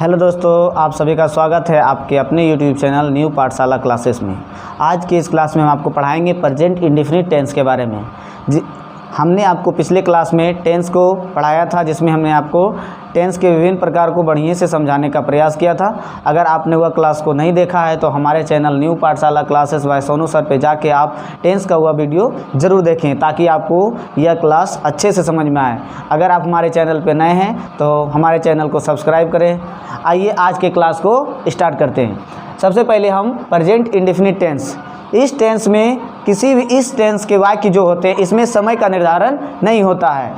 Hello दोस्तों, आप सभी का स्वागत है आपके अपने YouTube चैनल न्यू पाठशाला क्लासेस में। आज की इस क्लास में हम आपको पढ़ाएंगे प्रेजेंट इंडेफिनिट टेंस के बारे में। हमने आपको पिछले क्लास में टेंस को पढ़ाया था, जिसमें हमने आपको टेंस के विभिन्न प्रकार को बढ़िया से समझाने का प्रयास किया था। अगर आपने वह क्लास को नहीं देखा है तो हमारे चैनल न्यू पाठशाला क्लासेस बाय सोनू सर पे जाके आप टेंस का वह वीडियो ज़रूर देखें, ताकि आपको यह क्लास अच्छे से समझ में आए। अगर आप हमारे चैनल पे नए हैं तो हमारे चैनल को सब्सक्राइब करें। आइए आज के क्लास को स्टार्ट करते हैं। सबसे पहले हम प्रेजेंट इंडेफिनिट टेंस, इस टेंस में किसी भी इस टेंस के वाक्य जो होते हैं इसमें समय का निर्धारण नहीं होता है।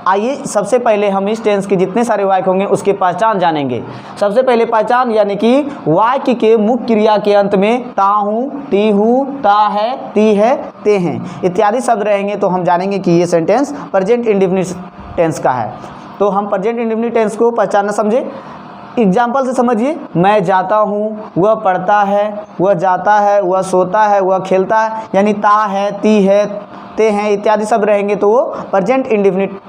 आइए सबसे पहले हम इस टेंस के जितने सारे वाक्य होंगे उसकी पहचान जानेंगे। सबसे पहले पहचान यानी कि वाक्य के मुख्य क्रिया के अंत में ता हूँ, ती हूँ, ता है, ती है, ते हैं इत्यादि शब्द रहेंगे तो हम जानेंगे कि ये सेंटेंस प्रेजेंट इंडेफिनिट टेंस का है। तो हम प्रेजेंट इंडेफिनिट टेंस को पहचानना समझे। एग्जाम्पल से समझिए, मैं जाता हूँ, वह पढ़ता है, वह जाता है, वह सोता है, वह खेलता है, यानी ता है, ती है, ते हैं इत्यादि शब्द रहेंगे तो वो प्रेजेंट इंडेफिनिट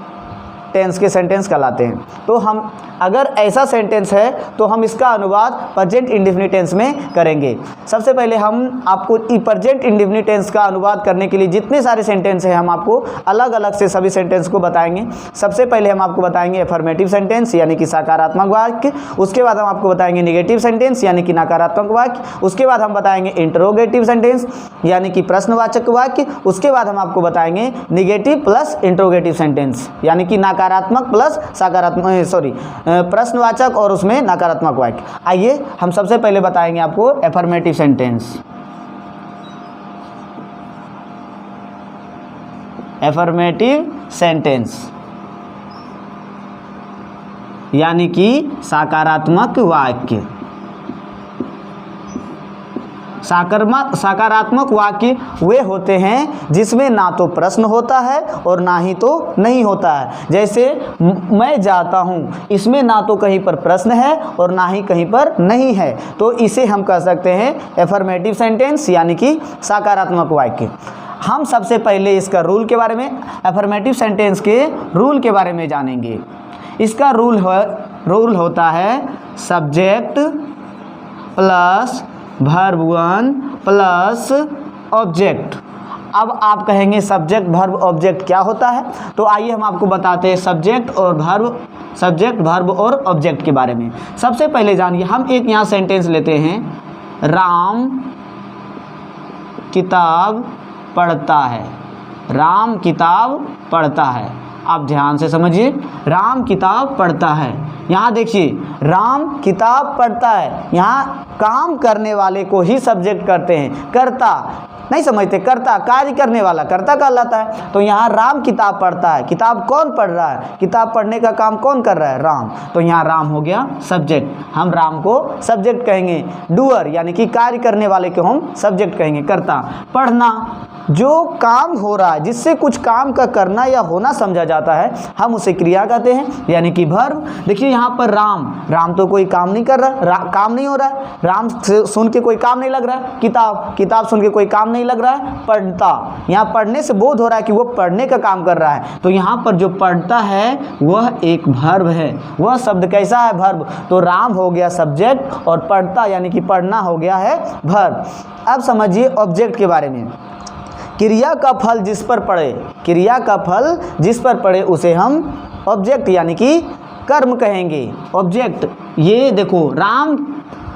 टेंस के सेंटेंस कहलाते हैं। तो हम अगर ऐसा सेंटेंस है तो हम इसका अनुवाद प्रेजेंट इंडेफिनिट टेंस में करेंगे। सबसे पहले हम आपको प्रेजेंट इंडेफिनिट टेंस का अनुवाद करने के लिए जितने सारे सेंटेंस हैं हम आपको अलग अलग से सभी सेंटेंस को बताएंगे। सबसे पहले हम आपको बताएंगे अफर्मेटिव सेंटेंस यानी कि सकारात्मक वाक्य, उसके बाद हम आपको बताएंगे नेगेटिव सेंटेंस यानी कि नकारात्मक वाक्य, उसके बाद हम बताएंगे इंटरोगेटिव सेंटेंस यानी कि प्रश्नवाचक वाक्य, उसके बाद हम आपको बताएंगे नेगेटिव प्लस इंटरोगेटिव सेंटेंस यानी कि नकारात्मक प्लस सकारात्मक प्रश्नवाचक और उसमें नकारात्मक वाक्य। आइए हम सबसे पहले बताएंगे आपको अफर्मेटिव सेंटेंस। अफर्मेटिव सेंटेंस यानी कि सकारात्मक वाक्य। सकारात्मक वाक्य वे होते हैं जिसमें ना तो प्रश्न होता है और ना ही तो नहीं होता है। जैसे मैं जाता हूँ, इसमें ना तो कहीं पर प्रश्न है और ना ही कहीं पर नहीं है, तो इसे हम कह सकते हैं अफर्मेटिव सेंटेंस यानी कि सकारात्मक वाक्य। हम सबसे पहले इसका रूल के बारे में, अफर्मेटिव सेंटेंस के रूल के बारे में जानेंगे। इसका रूल होता है subject plus verb one plus object. अब आप कहेंगे सब्जेक्ट वर्ब ऑब्जेक्ट क्या होता है, तो आइए हम आपको बताते हैं सब्जेक्ट वर्ब और ऑब्जेक्ट के बारे में। सबसे पहले जानिए, हम एक यहाँ सेंटेंस लेते हैं, राम किताब पढ़ता है। राम किताब पढ़ता है। आप ध्यान से समझिए, राम किताब पढ़ता है। यहाँ देखिए, राम किताब पढ़ता है, यहाँ काम करने वाले को ही सब्जेक्ट करते हैं, कर्ता नहीं समझते, कर्ता कार्य करने वाला कर्ता कहलाता है। तो यहाँ राम किताब पढ़ता है, किताब कौन पढ़ रहा है, किताब पढ़ने का काम कौन कर रहा है, राम। तो यहाँ राम हो गया सब्जेक्ट, हम राम को सब्जेक्ट कहेंगे। डूअर यानी कि कार्य करने वाले को हम सब्जेक्ट कहेंगे, कर्ता। पढ़ना, जो काम हो रहा है, जिससे कुछ काम का करना या होना समझा जाता है, हम उसे क्रिया कहते हैं यानी कि वर्ब। देखिए यहाँ पर राम तो कोई काम नहीं कर रहा, काम नहीं हो रहा है, राम सुन के कोई काम नहीं लग रहा है। किताब सुन के कोई काम नहीं लग रहा है। पढ़ता, यहाँ पढ़ने से बोध हो रहा है कि वो पढ़ने का काम कर रहा है, तो यहाँ पर जो पढ़ता है वह एक वर्ब है। वह शब्द कैसा है, वर्ब। तो राम हो गया सब्जेक्ट और पढ़ता यानी कि पढ़ना हो गया है वर्ब। अब समझिए ऑब्जेक्ट के बारे में। क्रिया का फल जिस पर पड़े, क्रिया का फल जिस पर पड़े उसे हम ऑब्जेक्ट यानी कि कर्म कहेंगे। ऑब्जेक्ट, ये देखो राम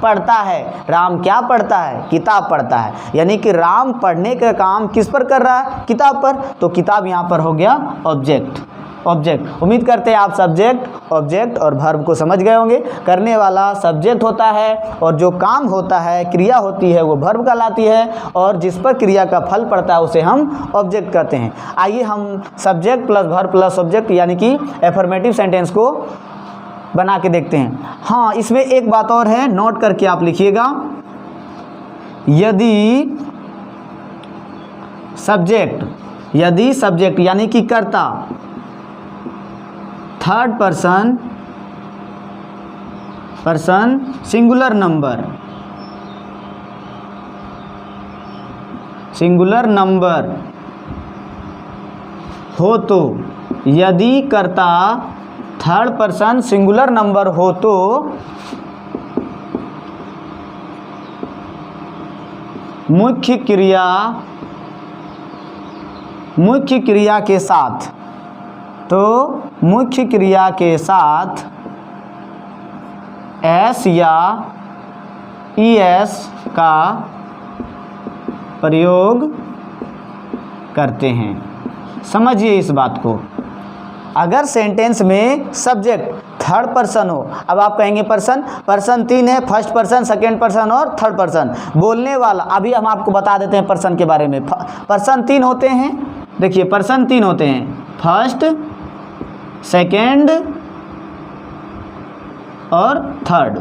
पढ़ता है, राम क्या पढ़ता है, किताब पढ़ता है, यानी कि राम पढ़ने का काम किस पर कर रहा है, किताब पर। तो किताब यहाँ पर हो गया ऑब्जेक्ट। उम्मीद करते हैं आप सब्जेक्ट ऑब्जेक्ट और वर्ब को समझ गए होंगे। करने वाला सब्जेक्ट होता है और जो काम होता है, क्रिया होती है, वो वर्ब कहलाती है, और जिस पर क्रिया का फल पड़ता है उसे हम ऑब्जेक्ट कहते हैं। आइए हम subject plus verb plus object यानी कि अफर्मेटिव सेंटेंस को बना के देखते हैं। हाँ, इसमें एक बात और है, नोट करके आप लिखिएगा। यदि सब्जेक्ट यानी कि कर्ता थर्ड पर्सन सिंगुलर नंबर हो तो, यदि कर्ता थर्ड पर्सन सिंगुलर नंबर हो तो मुख्य क्रिया के साथ, तो मुख्य क्रिया के साथ एस या ईएस का प्रयोग करते हैं। समझिए इस बात को। अगर सेंटेंस में सब्जेक्ट थर्ड पर्सन हो, अब आप कहेंगे पर्सन 3 है, फर्स्ट पर्सन, सेकेंड पर्सन और थर्ड पर्सन। बोलने वाला, अभी हम आपको बता देते हैं पर्सन के बारे में। पर्सन 3 होते हैं, देखिए पर्सन 3 होते हैं, फर्स्ट, सेकेंड और थर्ड।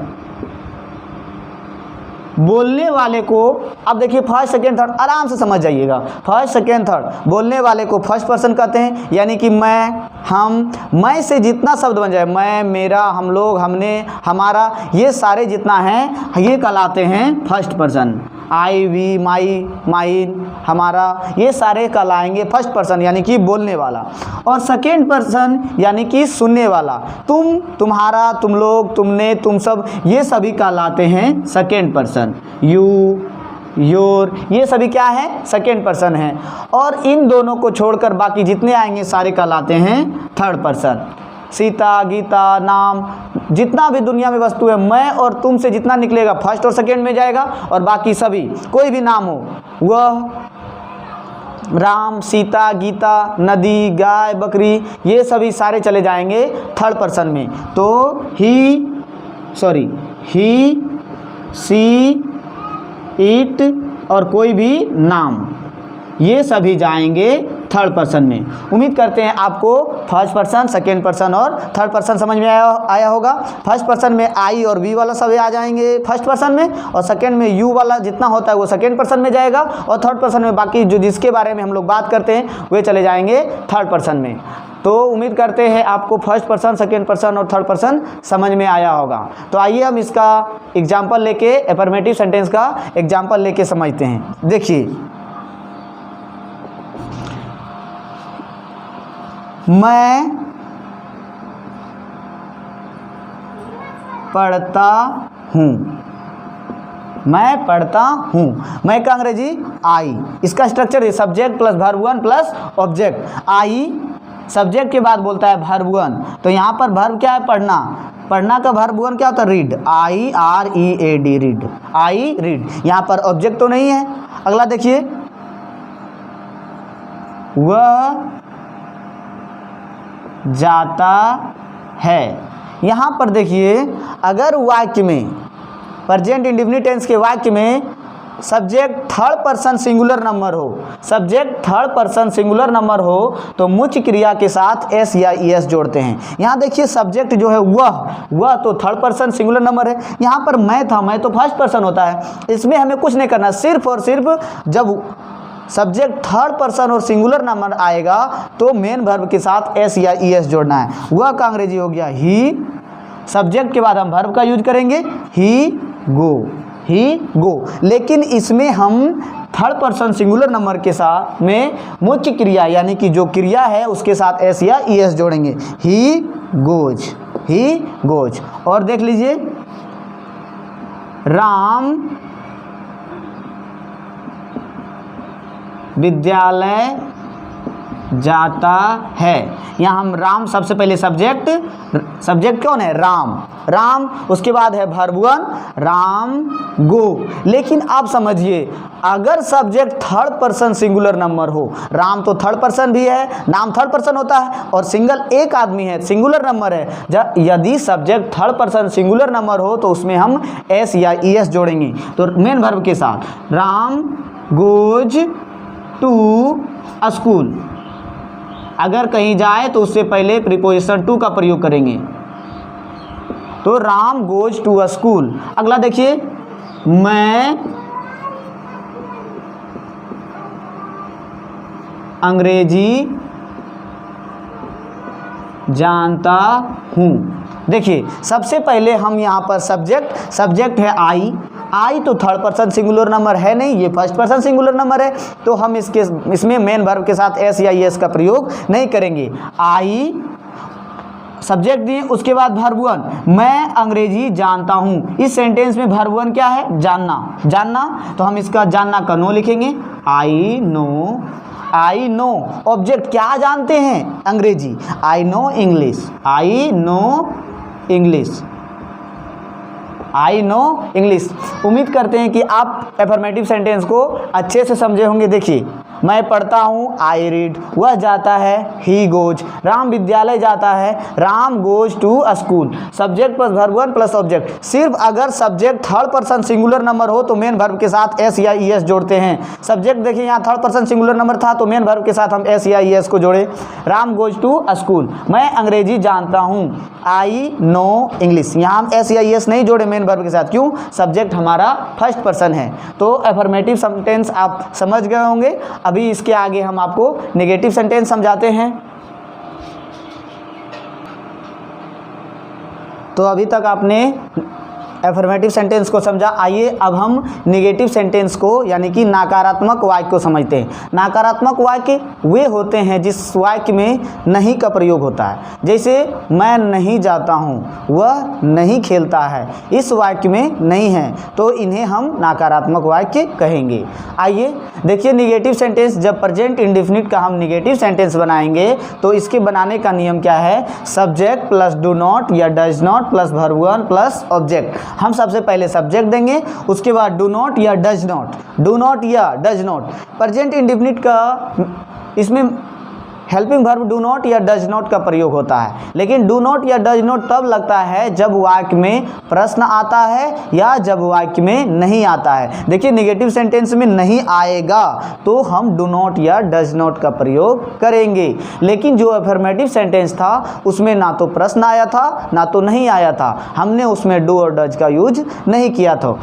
बोलने वाले को, अब देखिए फर्स्ट सेकेंड थर्ड आराम से समझ जाइएगा। फर्स्ट सेकेंड थर्ड बोलने वाले को फर्स्ट पर्सन कहते हैं, यानी कि मैं, हम, मैं से जितना शब्द बन जाए, मैं, मेरा, हम लोग, हमने, हमारा, ये सारे जितना हैं ये कहलाते हैं first person. I, we, my, mine, हमारा, ये सारे कहलाएंगे फर्स्ट पर्सन यानी कि बोलने वाला। और सेकेंड पर्सन यानी कि सुनने वाला, तुम, तुम्हारा, तुम लोग, तुमने, तुम सब, ये सभी कहलाते हैं सेकेंड पर्सन। यू, योर, ये सभी क्या है? सेकेंड पर्सन है। और इन दोनों को छोड़कर बाकी जितने आएंगे सारे कहलाते हैं थर्ड पर्सन। सीता, गीता, नाम, जितना भी दुनिया में वस्तु है, मैं और तुम से जितना निकलेगा फर्स्ट और सेकेंड में जाएगा। और बाकी सभी, कोई भी नाम हो, वह, राम, सीता, गीता, नदी, गाय, बकरी, ये सभी सारे चले जाएंगे थर्ड पर्सन में। तो ही, सी, इट और कोई भी नाम, ये सभी जाएंगे थर्ड पर्सन में। उम्मीद करते हैं आपको फर्स्ट पर्सन, सेकेंड पर्सन और थर्ड पर्सन समझ में आया होगा। फर्स्ट पर्सन में आई और वी वाला सभी आ जाएंगे फर्स्ट पर्सन में, और सेकेंड में यू वाला जितना होता है वो सेकेंड पर्सन में जाएगा, और थर्ड पर्सन में बाकी जो जिसके बारे में हम लोग बात करते हैं वे चले जाएंगे थर्ड पर्सन में। तो उम्मीद करते हैं आपको फर्स्ट पर्सन, सेकेंड पर्सन और थर्ड पर्सन समझ में आया होगा। तो आइए हम इसका एग्जाम्पल लेके, अफर्मेटिव सेंटेंस का एग्जाम्पल लेके समझते हैं। देखिए, मैं पढ़ता हूँ, मैं पढ़ता हूँ। मैं का अंग्रेजी आई, इसका स्ट्रक्चर है subject plus verb 1 plus object. I subject के बाद बोलता है वर्ब 1, तो यहाँ पर वर्ब क्या है? पढ़ना। पढ़ना का वर्ब 1 क्या होता है? Read, IREAD, read, I read. यहाँ पर ऑब्जेक्ट तो नहीं है। अगला देखिए, वह जाता है। यहाँ पर देखिए, अगर वाक्य में, प्रेजेंट इंडेफिनिट टेंस के वाक्य में subject third person singular number हो, subject third person singular number हो, तो मुख्य क्रिया के साथ एस या ईएस जोड़ते हैं। यहाँ देखिए सब्जेक्ट जो है वह तो थर्ड पर्सन सिंगुलर नंबर है। यहाँ पर मैं था, मैं तो फर्स्ट पर्सन होता है। इसमें हमें कुछ नहीं करना, सिर्फ और सिर्फ जब सब्जेक्ट थर्ड पर्सन और सिंगुलर नंबर आएगा तो मेन वर्ब के साथ एस या ईएस जोड़ना है। वह का अंग्रेजी हो गया ही। सब्जेक्ट के बाद हम वर्ब का यूज करेंगे ही गो। लेकिन इसमें हम थर्ड पर्सन सिंगुलर नंबर के साथ में मुख्य क्रिया यानी कि जो क्रिया है उसके साथ एस या ईएस जोड़ेंगे। He goes. और देख लीजिए, राम विद्यालय जाता है। यहाँ हम राम, सबसे पहले सब्जेक्ट कौन है? राम, उसके बाद है वर्ब 1 राम गो। लेकिन आप समझिए, अगर subject third person singular number हो, राम तो थर्ड पर्सन भी है, नाम थर्ड पर्सन होता है, और सिंगल एक आदमी है, सिंगुलर नंबर है। यदि subject third person singular number हो तो उसमें हम एस या ईएस जोड़ेंगे। तो मेन वर्ब के साथ राम गोज टू स्कूल। अगर कहीं जाए तो उससे पहले प्रीपोजिशन टू का प्रयोग करेंगे। तो राम गोज टू स्कूल। अगला देखिए, मैं अंग्रेजी जानता हूँ। देखिए, सबसे पहले हम यहाँ पर सब्जेक्ट है आई तो थर्ड पर्सन सिंगुलर नंबर है नहीं, ये फर्स्ट पर्सन सिंगुलर नंबर है, तो हम इसमें मेन वर्ब के साथ एस या एस का प्रयोग नहीं करेंगे। आई सब्जेक्ट दिए, उसके बाद वर्ब वन, मैं अंग्रेजी जानता हूँ। इस सेंटेंस में वर्ब वन क्या है? जानना। जानना, तो हम इसका जानना का नो लिखेंगे, I know. I know object क्या जानते हैं? अंग्रेजी। I know English. I know English. I know English. उम्मीद करते हैं कि आप एफर्मेटिव सेंटेंस को अच्छे से समझे होंगे। देखिए, मैं पढ़ता हूँ, आई रीड। वह जाता है, ही गोज। राम विद्यालय जाता है, Ram goes to school. Subject plus verb one plus object. सिर्फ अगर subject third person singular number हो तो मेन वर्ब के साथ एस या ई एस जोड़ते हैं। सब्जेक्ट देखिए यहाँ थर्ड पर्सन सिंगुलर नंबर था तो मेन वर्ब के साथ हम एस या ई एस को जोड़े। राम गोज टू स्कूल, मैं अंग्रेजी जानता हूँ, आई नो इंग्लिश। यहाँ हम एस या ई एस नहीं जोड़े मेन वर्ब के साथ, क्यों? सब्जेक्ट हमारा फर्स्ट पर्सन है। तो एफर्मेटिव सेंटेंस आप समझ गए होंगे। अभी इसके आगे हम आपको नेगेटिव सेंटेंस समझाते हैं। तो अभी तक आपने एफर्मेटिव सेंटेंस को समझा। आइए अब हम नेगेटिव सेंटेंस को यानी कि नकारात्मक वाक्य को समझते हैं। नकारात्मक वाक्य वे होते हैं जिस वाक्य में नहीं का प्रयोग होता है। जैसे मैं नहीं जाता हूँ, वह नहीं खेलता है, इस वाक्य में नहीं है, तो इन्हें हम नकारात्मक वाक्य कहेंगे। आइए देखिए, नेगेटिव सेंटेंस जब प्रेजेंट इंडेफिनिट का हम नेगेटिव सेंटेंस बनाएंगे तो इसके बनाने का नियम क्या है? सब्जेक्ट प्लस डू नॉट या does not plus verb one plus object. हम सबसे पहले सब्जेक्ट देंगे, उसके बाद डू नॉट या डज नॉट। डू नॉट या डज नॉट प्रेजेंट इंडेफिनिट का इसमें हेल्पिंग वर्ब डू नॉट या डज नॉट का प्रयोग होता है। लेकिन डू नॉट या डज नॉट तब लगता है जब वाक्य में प्रश्न आता है या जब वाक्य में नहीं आता है। देखिए, नेगेटिव सेंटेंस में नहीं आएगा तो हम डू नॉट या डज नॉट का प्रयोग करेंगे। लेकिन जो अफर्मेटिव सेंटेंस था उसमें ना तो प्रश्न आया था ना तो नहीं आया था, हमने उसमें डू और डज का यूज नहीं किया था।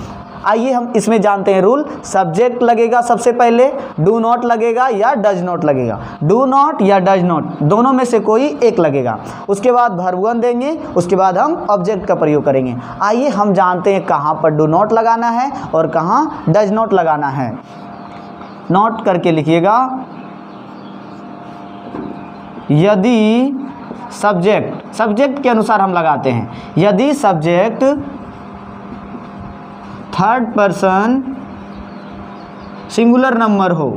आइए हम इसमें जानते हैं रूल। सब्जेक्ट लगेगा सबसे पहले, डू नॉट लगेगा या डज नॉट लगेगा। डू नॉट या डज नॉट दोनों में से कोई एक लगेगा। उसके बाद वर्ब वन देंगे, उसके बाद हम ऑब्जेक्ट का प्रयोग करेंगे। आइए हम जानते हैं कहाँ पर डू नॉट लगाना है और कहाँ डज नॉट लगाना है। नोट करके लिखिएगा। यदि सब्जेक्ट के अनुसार हम लगाते हैं। यदि subject third person singular number हो,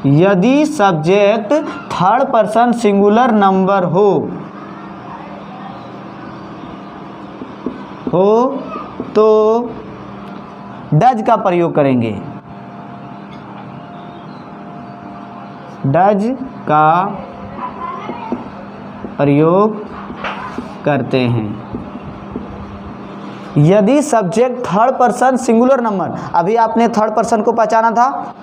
यदि subject third person singular number हो तो डज का प्रयोग करेंगे। डज का प्रयोग करते हैं। यदि subject third person singular number, अभी आपने थर्ड पर्सन को पहचाना था,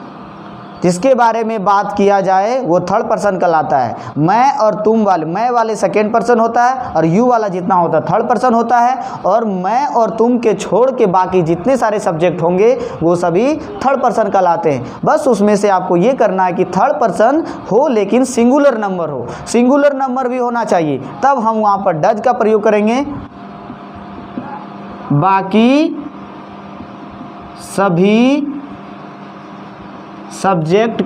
जिसके बारे में बात किया जाए वो थर्ड पर्सन कहलाता है। मैं और तुम वाले, मैं वाले सेकेंड पर्सन होता है और यू वाला जितना होता है थर्ड पर्सन होता है, और मैं और तुम के छोड़ के बाकी जितने सारे सब्जेक्ट होंगे वो सभी थर्ड पर्सन कहलाते हैं। बस उसमें से आपको ये करना है कि थर्ड पर्सन हो लेकिन सिंगुलर नंबर हो, सिंगुलर नंबर भी होना चाहिए, तब हम वहाँ पर डज का प्रयोग करेंगे। बाकी सभी सब्जेक्ट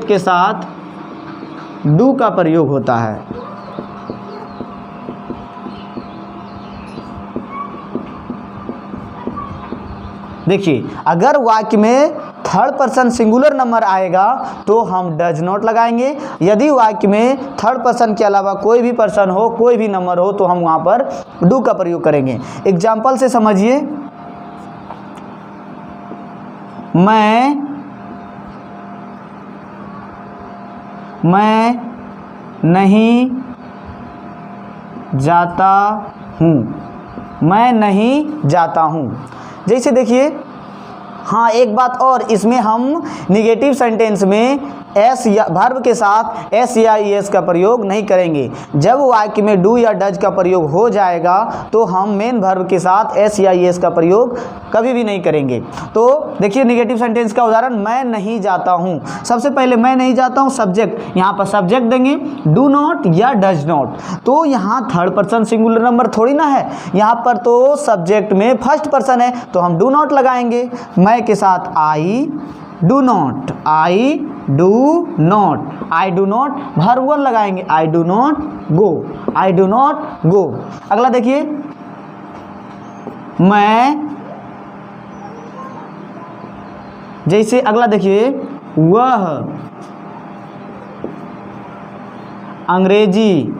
के साथ डू का प्रयोग होता है। देखिए, अगर वाक्य में थर्ड पर्सन सिंगुलर नंबर आएगा तो हम डज नॉट लगाएंगे। यदि वाक्य में थर्ड पर्सन के अलावा कोई भी पर्सन हो, कोई भी नंबर हो, तो हम वहाँ पर डू का प्रयोग करेंगे। एग्जाम्पल से समझिए। मैं नहीं जाता हूँ। मैं नहीं जाता हूँ। जैसे देखिए, हाँ एक बात और, इसमें हम निगेटिव सेंटेंस में एस या वर्ब के साथ एस या ई एस का प्रयोग नहीं करेंगे। जब वाक्य में डू या डज का प्रयोग हो जाएगा तो हम मेन वर्ब के साथ एस या ई एस का प्रयोग कभी भी नहीं करेंगे। तो देखिए निगेटिव सेंटेंस का उदाहरण, मैं नहीं जाता हूँ। सबसे पहले मैं नहीं जाता हूँ सब्जेक्ट, यहाँ पर सब्जेक्ट देंगे डू नॉट या डज नॉट। तो यहाँ थर्ड पर्सन सिंगुलर नंबर थोड़ी ना है, यहाँ पर तो सब्जेक्ट में फर्स्ट पर्सन है तो हम डू नॉट लगाएंगे। मैं के साथ I, do not, I do not, I do not verb one लगाएंगे, I do not go, I do not go. अगला देखिए, मैं, जैसे अगला देखिए, वह अंग्रेजी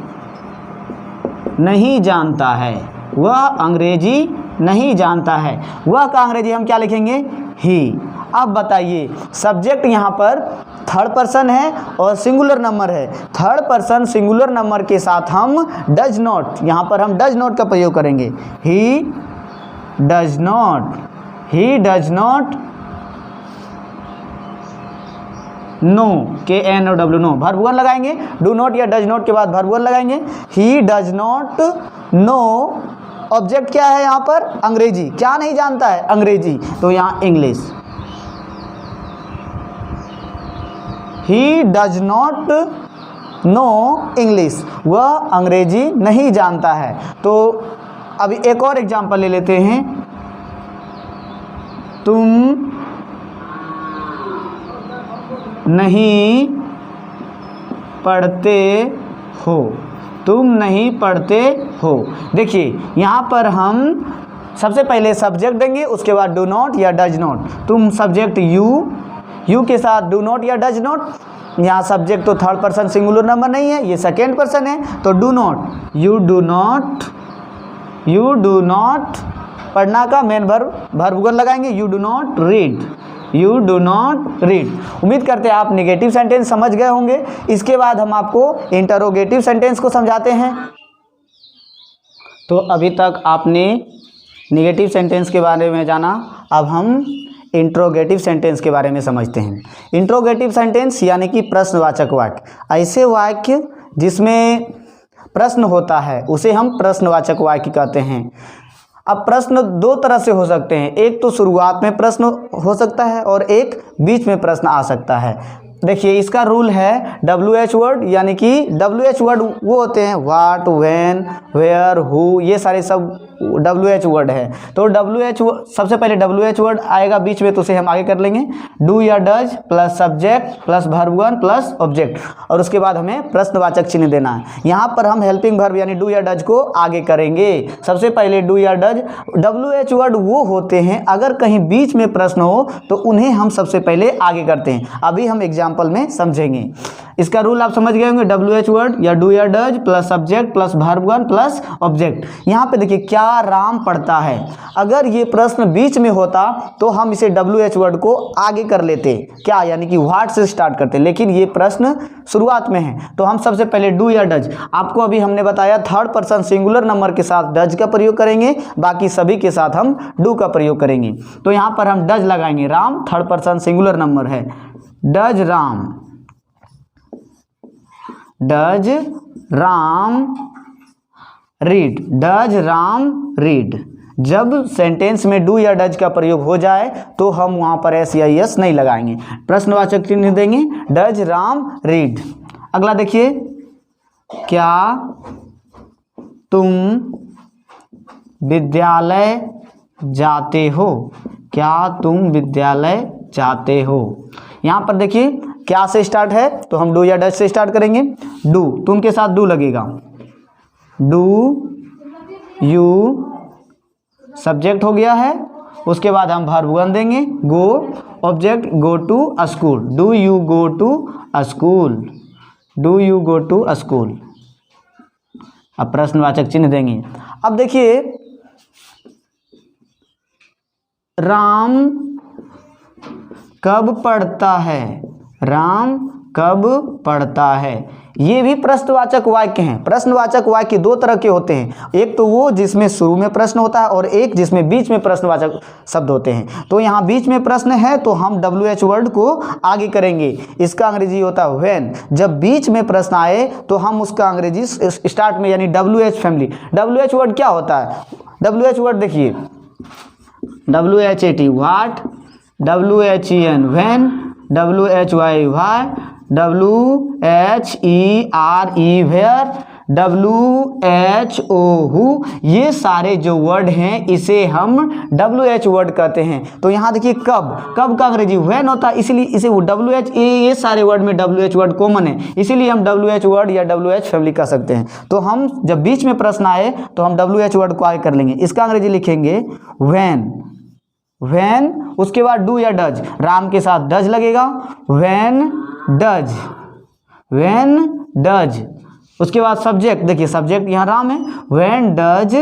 नहीं जानता है, वह अंग्रेजी नहीं जानता है। वह का अंग्रेजी हम क्या लिखेंगे? ही। अब बताइए, सब्जेक्ट यहाँ पर थर्ड पर्सन है और सिंगुलर नंबर है। थर्ड पर्सन सिंगुलर नंबर के साथ हम डज नॉट, यहाँ पर हम डज नॉट का प्रयोग करेंगे। He does not, he does not know, KNOW know, verb one लगाएंगे। डू नॉट या डज नॉट के बाद वर्ब वन लगाएंगे। He does not know, object क्या है यहाँ पर? अंग्रेजी। क्या नहीं जानता है? अंग्रेजी, तो यहाँ English. He does not know English, वह अंग्रेजी नहीं जानता है। तो अभी एक और एग्जाम्पल ले लेते हैं। तुम नहीं पढ़ते हो, तुम नहीं पढ़ते हो। देखिए यहाँ पर हम सबसे पहले सब्जेक्ट देंगे, उसके बाद डू नॉट या डज नॉट। तुम सब्जेक्ट यू के साथ डू नॉट या डज नॉट। यहाँ सब्जेक्ट तो थर्ड पर्सन सिंगुलर नंबर नहीं है, ये सेकेंड पर्सन है, तो do not, you do not पढ़ना का मेन वर्ब वन लगाएंगे। You do not read, you do not read. उम्मीद करते हैं आप नेगेटिव सेंटेंस समझ गए होंगे। इसके बाद हम आपको इंटरोगेटिव सेंटेंस को समझाते हैं। तो अभी तक आपने नेगेटिव सेंटेंस के बारे में जाना, अब हम इंट्रोगेटिव सेंटेंस के बारे में समझते हैं। इंट्रोगेटिव सेंटेंस यानी कि प्रश्नवाचक वाक्य। ऐसे वाक्य जिसमें प्रश्न होता है उसे हम प्रश्नवाचक वाक्य कहते हैं। अब प्रश्न दो तरह से हो सकते हैं, एक तो शुरुआत में प्रश्न हो सकता है और एक बीच में प्रश्न आ सकता है। देखिए इसका रूल है WH वर्ड, यानी कि WH वर्ड वो होते हैं व्हाट, व्हेन, वेयर, हु, ये सारे सब WH वर्ड है। तो WH सबसे पहले WH वर्ड आएगा बीच में, तो उसे हम आगे कर लेंगे। डू या does plus subject plus verb one plus object, और उसके बाद हमें प्रश्नवाचक चिन्ह देना है। यहाँ पर हम हेल्पिंग वर्ब यानी डू या डज को आगे करेंगे। सबसे पहले डू या डज, WH वर्ड वो होते हैं अगर कहीं बीच में प्रश्न हो तो उन्हें हम सबसे पहले आगे करते हैं। अभी हम एग्जाम्पल में समझेंगे। इसका रूल आप समझ गए होंगे। WH वर्ड या डू या does plus subject plus verb one plus object. यहाँ पे देखिए क्या राम पढ़ता है, अगर ये प्रश्न बीच में होता तो हम इसे WH वर्ड को आगे कर लेते, क्या यानी कि व्हाट से स्टार्ट करते, लेकिन ये प्रश्न शुरुआत में है तो हम सबसे पहले डू या डज। आपको अभी हमने बताया थर्ड पर्सन सिंगुलर नंबर के साथ डज का प्रयोग करेंगे, बाकी सभी के साथ हम डू का प्रयोग करेंगे। तो यहाँ पर हम डज लगाएंगे, Ram third person singular number है, does Ram, does Ram read, does Ram read. जब सेंटेंस में डू या डज का प्रयोग हो जाए तो हम वहाँ पर एस या यस नहीं लगाएंगे, प्रश्नवाचक चिन्ह देंगे, डज राम रीड। अगला देखिए, क्या तुम विद्यालय जाते हो, क्या तुम विद्यालय जाते हो। यहाँ पर देखिए क्या से स्टार्ट है तो हम डू या डज से स्टार्ट करेंगे। डू, तुम के साथ डू लगेगा, डू यू सब्जेक्ट हो गया है, उसके बाद हम वर्ब वन देंगे, go object, go to a school, do you go to a school, do you go to a school. अब प्रश्नवाचक चिन्ह देंगे। अब देखिए राम कब पढ़ता है, राम कब पढ़ता है। ये भी प्रश्नवाचक वाक्य हैं। प्रश्नवाचक वाक्य दो तरह के होते हैं, एक तो वो जिसमें शुरू में प्रश्न होता है और एक जिसमें बीच में प्रश्नवाचक शब्द होते हैं। तो यहाँ बीच में प्रश्न है तो हम WH वर्ड को आगे करेंगे, इसका अंग्रेजी होता है व्हेन। जब बीच में प्रश्न आए तो हम उसका अंग्रेजी स्टार्ट में यानी WH फैमिली। WH वर्ड क्या होता है? WH वर्ड देखिए, WHAT what, WHEN when, WHY why, WHERE where, WHO, ये सारे जो वर्ड हैं इसे हम WH वर्ड कहते हैं। तो यहाँ देखिए कब का अंग्रेजी व्हेन होता है, इसीलिए इसे WH, ये सारे वर्ड में WH वर्ड कॉमन है, इसीलिए हम WH वर्ड या WH फैमिली कह सकते हैं। तो हम जब बीच में प्रश्न आए तो हम WH वर्ड को आगे कर लेंगे। इसका अंग्रेजी लिखेंगे व्हेन, उसके बाद डू या डज, राम के साथ डज लगेगा, व्हेन डज, उसके बाद सब्जेक्ट, देखिए सब्जेक्ट यहाँ राम है, व्हेन डज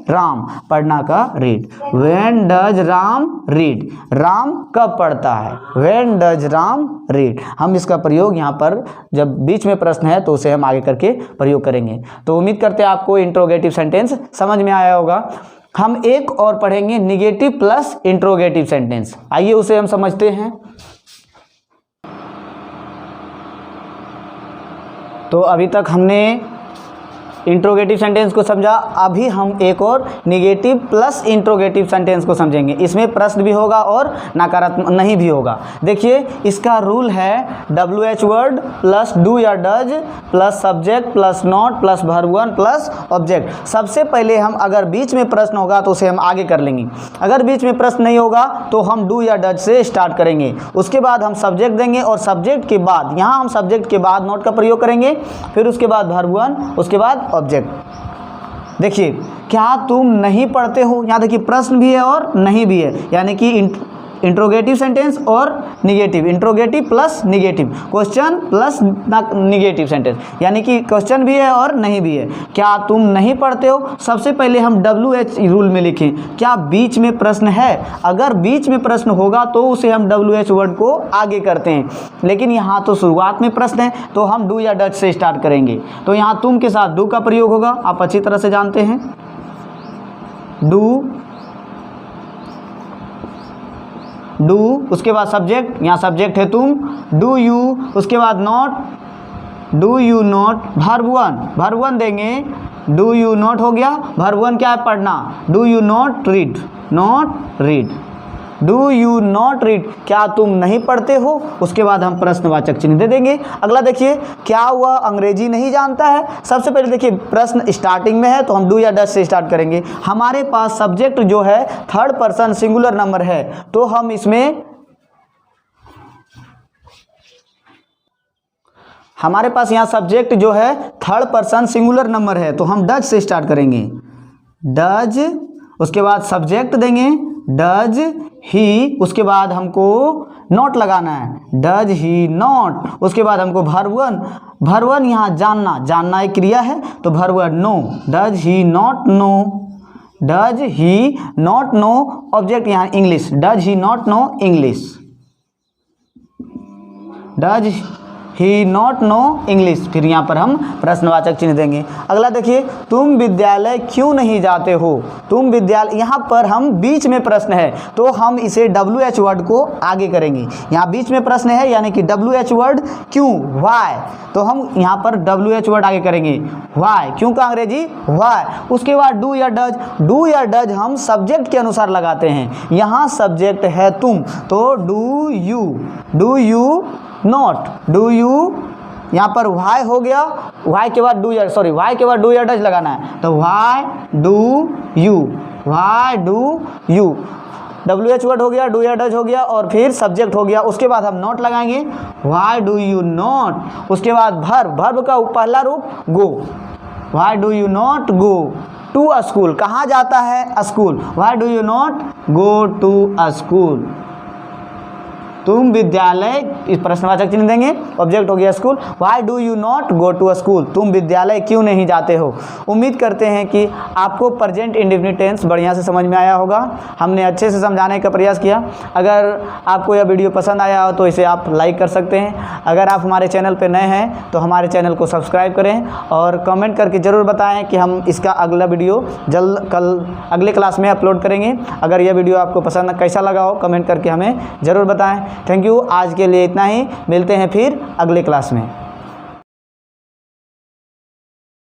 राम पढ़ना का read, when does Ram read, Ram कब पढ़ता है, व्हेन डज राम रीड। हम इसका प्रयोग यहाँ पर जब बीच में प्रश्न है तो उसे हम आगे करके प्रयोग करेंगे। तो उम्मीद करते हैं आपको इंट्रोगेटिव सेंटेंस समझ में आया होगा। हम एक और पढ़ेंगे निगेटिव प्लस इंट्रोगेटिव सेंटेंस, आइए उसे हम समझते हैं। तो अभी तक हमने इंट्रोगेटिव सेंटेंस को समझा, अभी हम एक और निगेटिव प्लस इंट्रोगेटिव सेंटेंस को समझेंगे। इसमें प्रश्न भी होगा और नकारात्मक नहीं भी होगा। देखिए इसका रूल है WH वर्ड प्लस डू या does plus subject plus not plus verb one plus object. सबसे पहले हम अगर बीच में प्रश्न होगा तो उसे हम आगे कर लेंगे, अगर बीच में प्रश्न नहीं होगा तो हम डू या डज से स्टार्ट करेंगे, उसके बाद हम सब्जेक्ट देंगे और सब्जेक्ट के बाद यहाँ हम सब्जेक्ट के बाद नॉट का प्रयोग करेंगे, फिर उसके बाद वर्ब वन, उसके बाद ऑब्जेक्ट। देखिए क्या तुम नहीं पढ़ते हो, यहाँ देखिए प्रश्न भी है और नहीं भी है, यानी कि इंट्रोगेटिव सेंटेंस और negative, interrogative plus negative, question plus negative sentence, यानी कि क्वेश्चन भी है और नहीं भी है। क्या तुम नहीं पढ़ते हो, सबसे पहले हम WH रूल में लिखें, क्या बीच में प्रश्न है, अगर बीच में प्रश्न होगा तो उसे हम WH वर्ड को आगे करते हैं, लेकिन यहाँ तो शुरुआत में प्रश्न है तो हम डू या डज से स्टार्ट करेंगे। तो यहाँ तुम के साथ डू का प्रयोग होगा, आप अच्छी तरह से जानते हैं, डू, उसके बाद सब्जेक्ट, यहाँ सब्जेक्ट है तुम, डू यू, उसके बाद not, do you not, verb one देंगे, डू यू नॉट हो गया, वर्ब वन क्या है पढ़ना, do you not read, do you not read, क्या तुम नहीं पढ़ते हो, उसके बाद हम प्रश्नवाचक चिन्ह दे देंगे। अगला देखिए क्या वह अंग्रेजी नहीं जानता है, सबसे पहले देखिए प्रश्न स्टार्टिंग में है तो हम डू या डज से स्टार्ट करेंगे। हमारे पास सब्जेक्ट जो है थर्ड पर्सन सिंगुलर नंबर है तो हम इसमें, हमारे पास यहाँ सब्जेक्ट जो है थर्ड पर्सन सिंगुलर नंबर है तो हम डज से स्टार्ट करेंगे, डज, उसके बाद सब्जेक्ट देंगे डज ही, उसके बाद हमको नॉट लगाना है, डज ही नॉट, उसके बाद हमको वर्ब वन यहाँ जानना एक क्रिया है तो verb one know, does he not know, object यहाँ English, does he not know English, does he not know English, फिर यहाँ पर हम प्रश्नवाचक चिन्ह देंगे। अगला देखिए तुम विद्यालय क्यों नहीं जाते हो, तुम विद्यालय, यहाँ पर हम बीच में प्रश्न है तो हम इसे WH वर्ड को आगे करेंगे, यहाँ बीच में प्रश्न है यानी कि WH वर्ड क्यों, वाई, तो हम यहाँ पर WH वर्ड आगे करेंगे, वाई, क्यों का अंग्रेजी वाई। उसके बाद डू या डज हम सब्जेक्ट के अनुसार लगाते हैं, यहाँ सब्जेक्ट है तुम तो do you not, do you, यहाँ पर वाई हो गया, वाई के बाद डू या डज लगाना है तो Y do you, WH word हो गया, डू या डज हो गया और फिर सब्जेक्ट हो गया, उसके बाद हम नॉट लगाएंगे, वाई डू यू नॉट, उसके बाद वर्ब का पहला रूप go, why do you not go to a school, कहाँ जाता है school, why do you not go to a school, तुम विद्यालय, इस प्रश्नवाचक चिन्ह देंगे, ऑब्जेक्ट हो गया school, why do you not go to a school, तुम विद्यालय क्यों नहीं जाते हो। उम्मीद करते हैं कि आपको प्रेजेंट इंडेफिनिट टेंस बढ़िया से समझ में आया होगा, हमने अच्छे से समझाने का प्रयास किया। अगर आपको यह वीडियो पसंद आया हो तो इसे आप लाइक कर सकते हैं, अगर आप हमारे चैनल पर नए हैं तो हमारे चैनल को सब्सक्राइब करें और कमेंट करके ज़रूर बताएँ कि हम इसका अगला वीडियो अगले क्लास में अपलोड करेंगे। अगर यह वीडियो आपको पसंद कैसा लगा हो कमेंट करके हमें ज़रूर बताएँ। थैंक यू, आज के लिए इतना ही, मिलते हैं फिर अगले क्लास में।